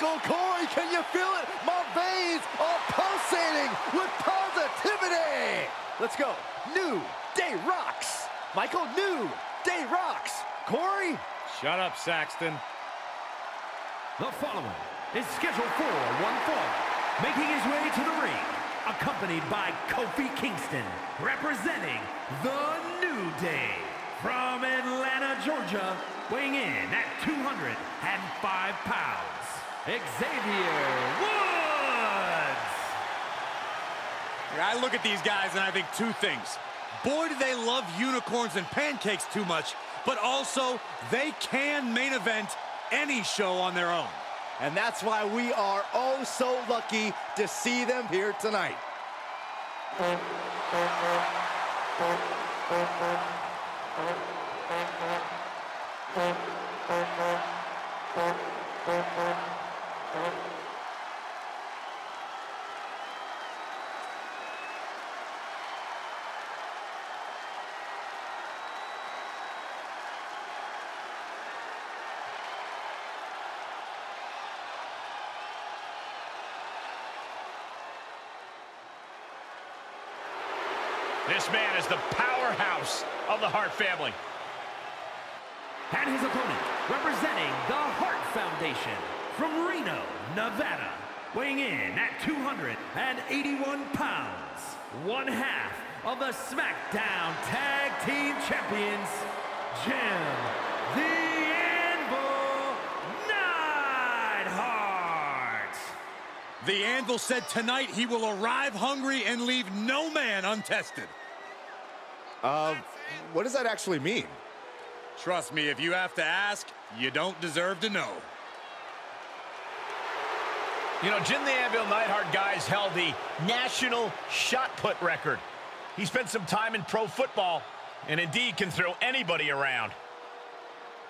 Michael Corey, can you feel it? My veins are pulsating with positivity. Let's go. New Day rocks. Michael, New Day rocks. Corey? Shut up, Saxton. The following is scheduled for one fall, making his way to the ring, accompanied by Kofi Kingston, representing the New Day. From Atlanta, Georgia, weighing in at 205 pounds, Xavier Woods. I look at these guys and I think two things. Boy, do they love unicorns and pancakes too much, but also they can main event any show on their own. And that's why we are oh so lucky to see them here tonight. This man is the powerhouse of the Hart family. And his opponent, representing the Hart Foundation, from Reno, Nevada, weighing in at 281 pounds, one half of the Smackdown Tag Team Champions, Jim the Anvil Neidhart. The Anvil said tonight he will arrive hungry and leave no man untested. What does that actually mean? Trust me, if you have to ask, you don't deserve to know. You know, Jim the Anvil Neidhart, guys, held the national shot put record. He spent some time in pro football and indeed can throw anybody around.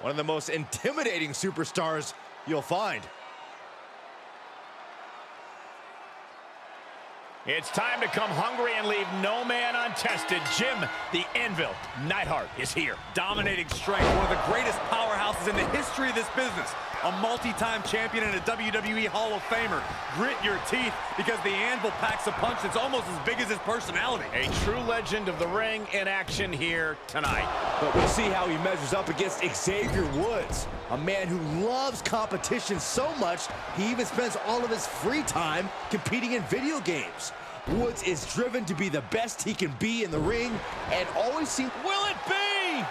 One of the most intimidating superstars you'll find. It's time to come hungry and leave no man untested. Jim the Anvil Neidhart is here. Dominating strength, one of the greatest powerhouses in the history of this business. A multi-time champion and a WWE Hall of Famer. Grit your teeth because the Anvil packs a punch that's almost as big as his personality. A true legend of the ring in action here tonight. But we'll see how he measures up against Xavier Woods, a man who loves competition so much, he even spends all of his free time competing in video games. Woods is driven to be the best he can be in the ring and always seems... Will it be?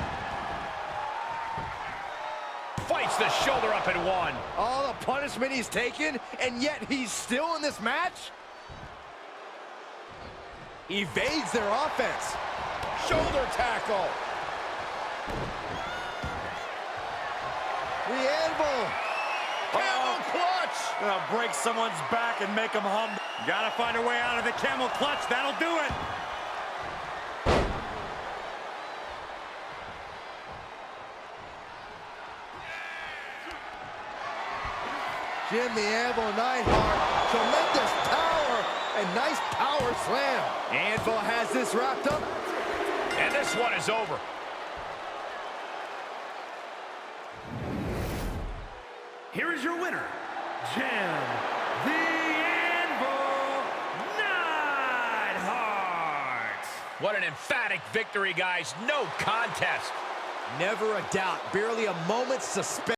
Fights the shoulder up and one. All the punishment he's taken, and yet he's still in this match? Evades their offense. Shoulder tackle. The Anvil. Camel clutch. Gonna break someone's back and make them humble. Gotta find a way out of the camel clutch. That'll do it. Jim the Anvil Neidhart, tremendous power and nice power slam. Anvil has this wrapped up. And this one is over. Here is your winner, Jim the Anvil Neidhart. What an emphatic victory, guys. No contest. Never a doubt, barely a moment's suspense.